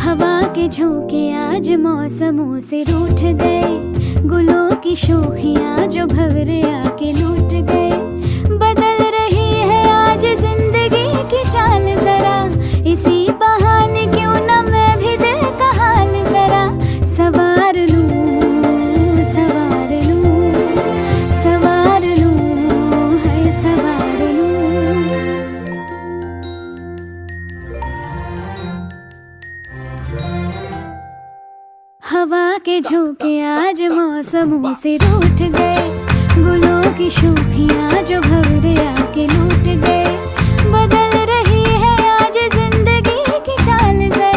हवा के झोंके आज मौसमों से रूठ गए, गुलों की शोखियां जो भंवरे आके लूट गए। बदल रही है आज जिंदगी की चाल जरा, इसी बहाने क्यों न मैं भी दिल का हाल जरा सवार लूं, सवार लूं, सवार लूं, है सवार लूं। हवा के झोंके आज मौसमों से रूठ गए, गुलों की शोखियां जो भंवरे आके लूट गए।